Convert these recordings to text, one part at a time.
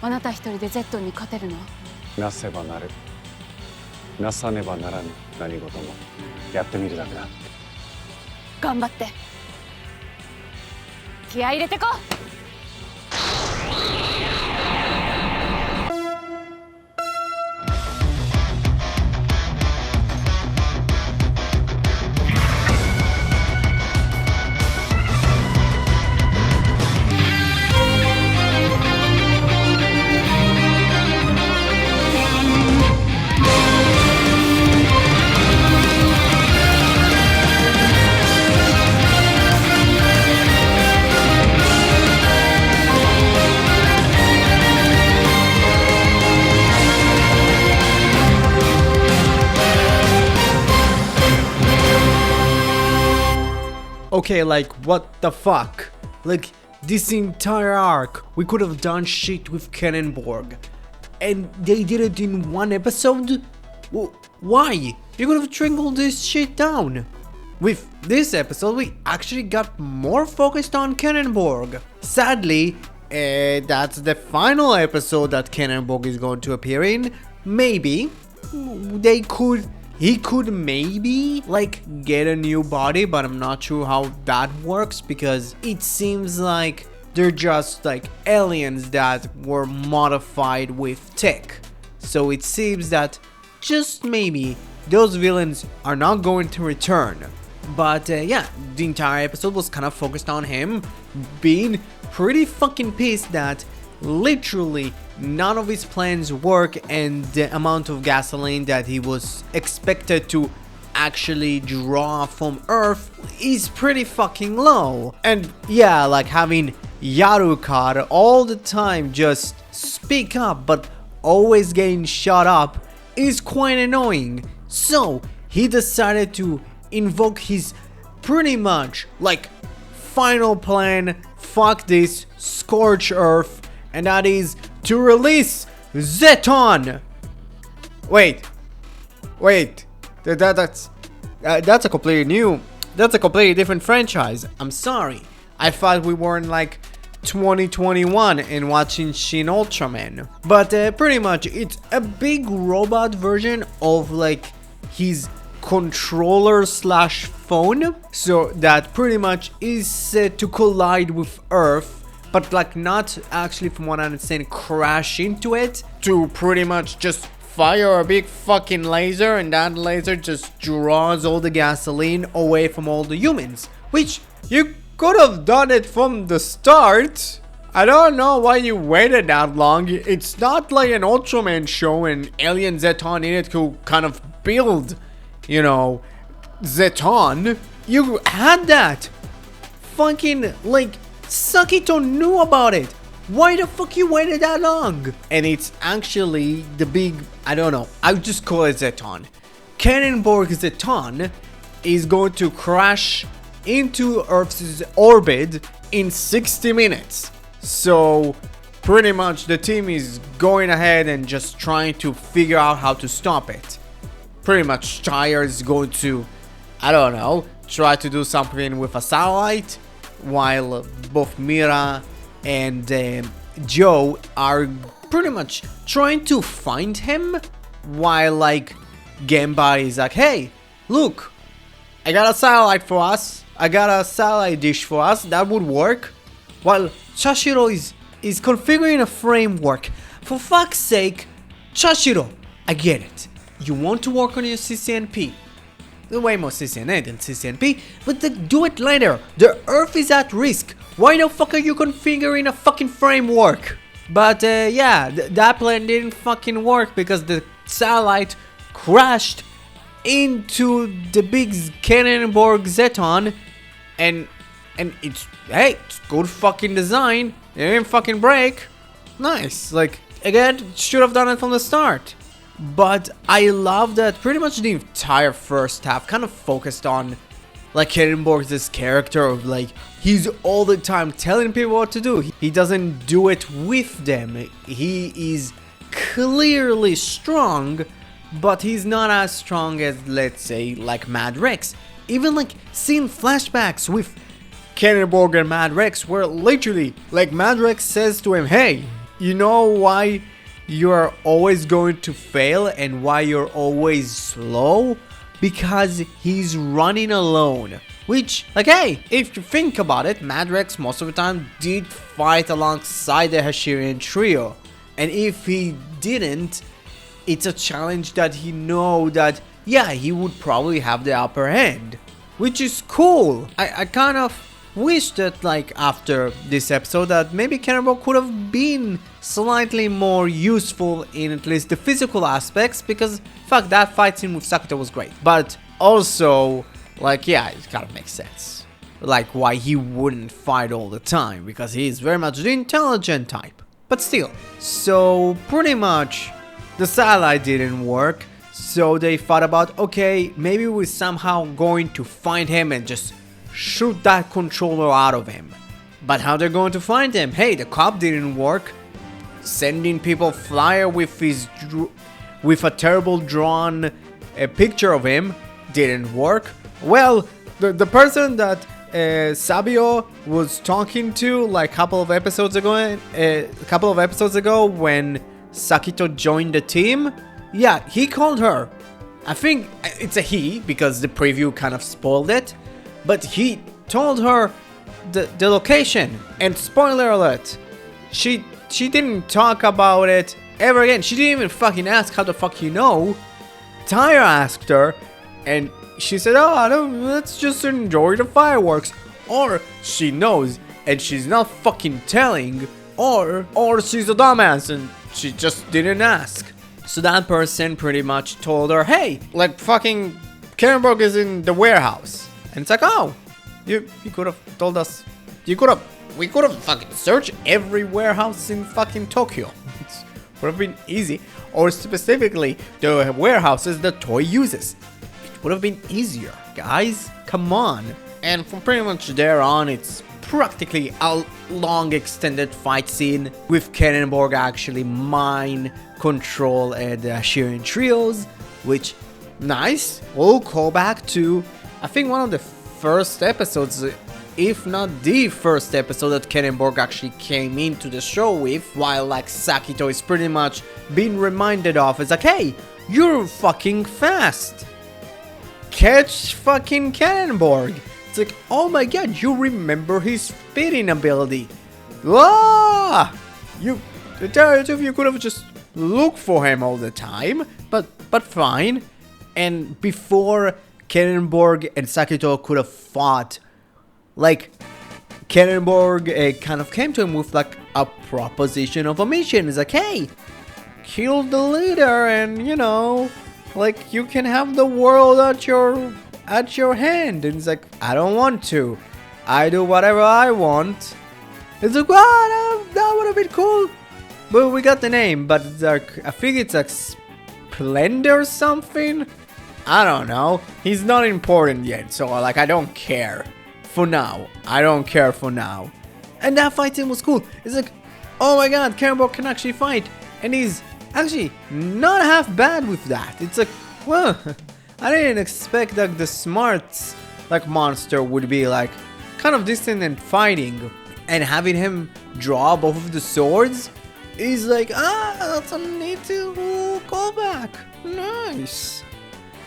あなた一人で Z に勝てるの？なせばなる。なさねばならぬ何事もやってみるだけだ。頑張って。気合い入れてこ。Okay, like, what the fuck? Like, this entire arc, we could have done shit with Cannonborg. And they did it in one episode? Why? You could have trickled this shit down. With this episode, we actually got more focused on Cannonborg. Sadly, that's the final episode that Cannonborg is going to appear in. Maybe he could maybe like get a new body, but I'm not sure how that works because it seems like they're just like aliens that were modified with tech. So it seems that just maybe those villains are not going to return. But yeah, the entire episode was kind of focused on him being pretty fucking pissed that literally none of his plans work and the amount of gasoline that he was expected to actually draw from Earth is pretty fucking low. And yeah, like having Yarukar all the time just speak up but always getting shut up is quite annoying. So he decided to invoke his pretty much like final plan, fuck this, scorch Earth, and that is to release Zeton. Wait, that's a completely different franchise. I'm sorry, I thought we were in like 2021 and watching Shin Ultraman. But pretty much it's a big robot version of like his controller slash phone, so that pretty much is set to collide with Earth, but like not actually, from what I understand, crash into it, to pretty much just fire a big fucking laser, and that laser just draws all the gasoline away from all the humans, which you could have done it from the start. I don't know why you waited that long. It's not like an Ultraman show and Alien Zeton in it could kind of build, you know, Zeton. You had that. Fucking like Sakito knew about it. Why the fuck you waited that long? And it's actually the big, I don't know, I would just call it Zeton. Cannonborg Zeton is going to crash into Earth's orbit in 60 minutes. So pretty much the team is going ahead and just trying to figure out how to stop it. Pretty much Tyre is going to, I don't know, try to do something with a satellite, while both Mira and Joe are pretty much trying to find him, while like Genba is like, hey, look, I got a satellite for us, I got a satellite dish for us, that would work. While Chashiro is configuring a framework. For fuck's sake, Chashiro, I get it. You want to work on your CCNP. Way more CCNA than CCNP, but do it later. The Earth is at risk. Why the fuck are you configuring a fucking framework? But yeah, that plan didn't fucking work because the satellite crashed into the big Cannonborg Zeton, and it's, hey, it's good fucking design. It didn't fucking break. Nice. Like, again, should have done it from the start. But I love that pretty much the entire first half kind of focused on like Cannonborg's character of like, he's all the time telling people what to do. He doesn't do it with them. He is clearly strong, but he's not as strong as, let's say, like Mad Rex. Even like seeing flashbacks with Cannonborg and Mad Rex, where literally like Mad Rex says to him, hey, you know why you're always going to fail and why you're always slow? Because he's running alone. Which, like, hey, if you think about it, Madrex most of the time did fight alongside the Hashirian trio. And if he didn't, it's a challenge that he know that, yeah, he would probably have the upper hand. Which is cool. I kind of wish that, like, after this episode that maybe Cannonball could have been slightly more useful in at least the physical aspects, because fuck, that fight scene with Sakata was great. But also, like, yeah, it kind of makes sense. Like, why he wouldn't fight all the time, because he's very much the intelligent type. But still, so pretty much the satellite didn't work, so they thought about, okay, maybe we're somehow going to find him and just shoot that controller out of him. But how they're going to find him? Hey, the cop didn't work. Sending people flyer with a terrible drawn picture of him didn't work. Well, the person that Sabio was talking to like a couple of episodes ago when Sakito joined the team, yeah, he called her. I think it's a he because the preview kind of spoiled it, but he told her the location. And spoiler alert, she didn't talk about it ever again. She didn't even fucking ask how the fuck you know. Tyra asked her, and she said, oh, let's just enjoy the fireworks. Or she knows and she's not fucking telling, or she's a dumbass and she just didn't ask. So that person pretty much told her, hey, like fucking Karenborg is in the warehouse. And it's like, oh, you could have told us, we could have fucking searched every warehouse in fucking Tokyo. It would have been easy. Or specifically, the warehouses that Toy uses. It would have been easier, guys. Come on. And from pretty much there on, it's practically a long extended fight scene with Cannonborg actually mind control the Hashirian trios, which, nice. We'll call back to, I think, one of the first episodes, if not the first episode that Cannonborg actually came into the show with, while like Sakito is pretty much being reminded of. It's like, hey, you're fucking fast. Catch fucking Cannonborg. It's like, oh my god, you remember his spitting ability. Ah! To tell you the truth, you could have just looked for him all the time, but fine. And before Cannonborg and Sakito could have fought, like, Cannonborg kind of came to him with like a proposition of a mission. It's like, hey, kill the leader and, you know, like, you can have the world at your hand. And it's like, I don't want to. I do whatever I want. It's like, wow, that would have been cool. But we got the name, but it's like, I think it's like Splendor something. I don't know. He's not important yet, so like, I don't care. For now. I don't care for now. And that fight scene was cool. It's like, oh my god, Cannonborg can actually fight. And he's actually not half bad with that. It's like, well, I didn't expect that the smart like monster would be like kind of distant and fighting. And having him draw both of the swords is like, that's a need to call back. Nice.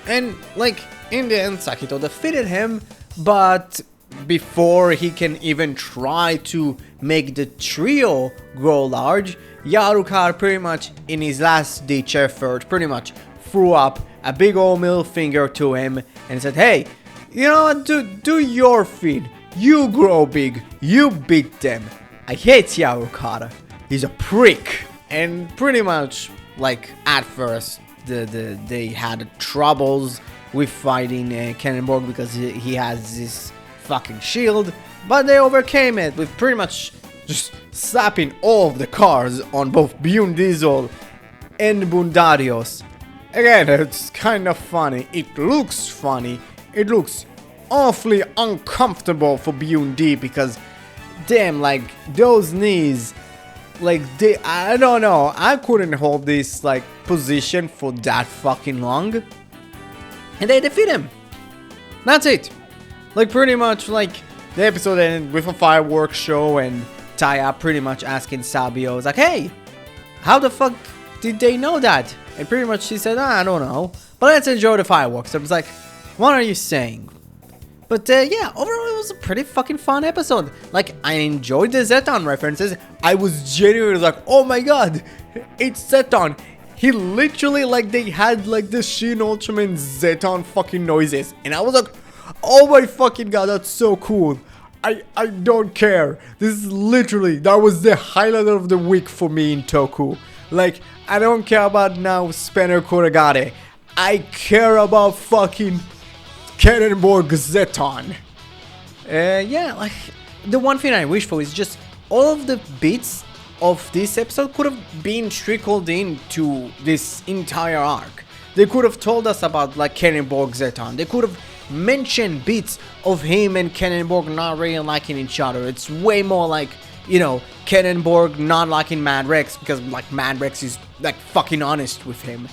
And like, in the end, Sakito defeated him, but before he can even try to make the trio grow large, Yarukar pretty much in his last ditch effort pretty much threw up a big old middle finger to him and said, hey, you know what, do your thing, you grow big, you beat them. I hate Yarukar, he's a prick. And pretty much like at first they had troubles with fighting Cannonborg because he has this fucking shield, but they overcame it with pretty much just slapping all of the cars on both Bune Diesel and Bundarios. Again, it's kind of funny. It looks funny. It looks awfully uncomfortable for Bune D because, damn, like those knees, like I don't know. I couldn't hold this like position for that fucking long, and they defeat him. That's it. Like, pretty much, like, the episode ended with a fireworks show and Taya pretty much asking Sabio, like, hey, how the fuck did they know that? And pretty much she said, I don't know. But let's enjoy the fireworks. I was like, what are you saying? But yeah, overall it was a pretty fucking fun episode. Like, I enjoyed the Zeton references. I was genuinely like, oh my god, it's Zeton. He literally, like, they had like the Shin Ultraman Zeton fucking noises. And I was like, oh my fucking god, that's so cool. I don't care. This is literally, that was the highlight of the week for me in Toku. Like, I don't care about now Spanner Kuragane. I care about fucking Cannonball Zeton. Yeah, like, the one thing I wish for is just all of the bits of this episode could have been trickled into this entire arc. They could have told us about, like, Cannonball Zeton. They could have mentioned bits of him and Cannonball not really liking each other. It's way more like, you know, Cannonball not liking Mad Rex because, like, Mad Rex is, like, fucking honest with him.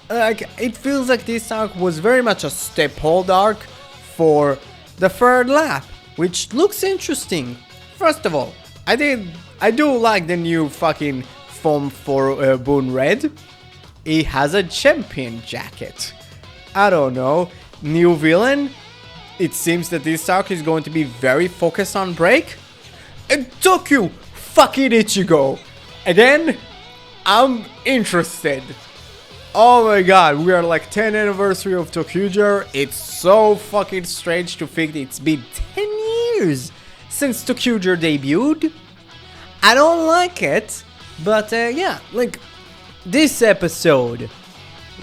Like, it feels like this arc was very much a step-hold arc for the third lap, which looks interesting. First of all, I do like the new fucking form for Boon Red. He has a champion jacket. I don't know. New villain. It seems that this arc is going to be very focused on Break. And Tokyo fucking Ichigo. Again, I'm interested. Oh my god, we are like 10th anniversary of Tokyuger. It's so fucking strange to think it's been 10 years since Tokyuger debuted. I don't like it, but yeah, like this episode.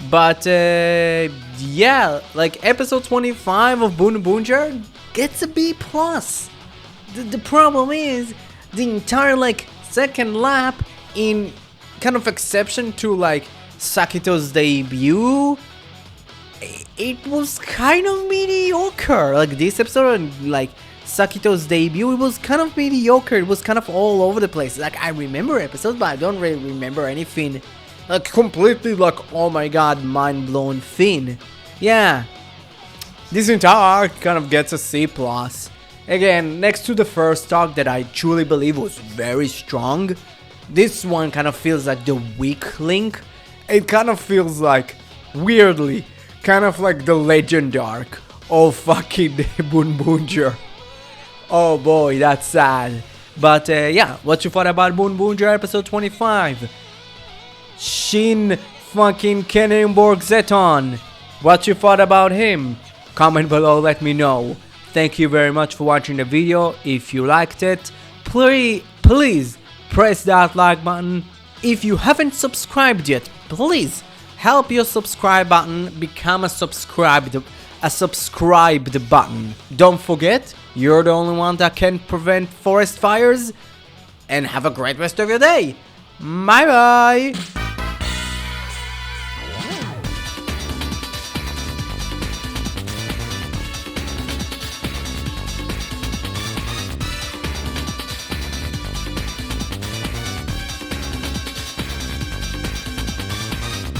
But yeah, like episode 25 of Boonboomger gets a B+. The problem is the entire like second lap, in kind of exception to like Sakito's debut, it was kind of mediocre. Like this episode and like Sakito's debut, it was kind of mediocre. It was kind of all over the place. Like, I remember episodes, but I don't really remember anything like completely like, oh my god, mind blown thing. Yeah, this entire arc kind of gets a C+. Again, next to the first arc that I truly believe was very strong, this one kind of feels like the weak link. It kind of feels like, weirdly, kind of like the legend arc of fucking Boonboomger. Oh boy, that's sad. But yeah, what you thought about Boonboomger episode 25? Shin fucking Cannonball Zeton. What you thought about him? Comment below, let me know. Thank you very much for watching the video. If you liked it, please press that like button. If you haven't subscribed yet, please help your subscribe button become a subscribed button. Don't forget, you're the only one that can prevent forest fires. And have a great rest of your day. Bye bye.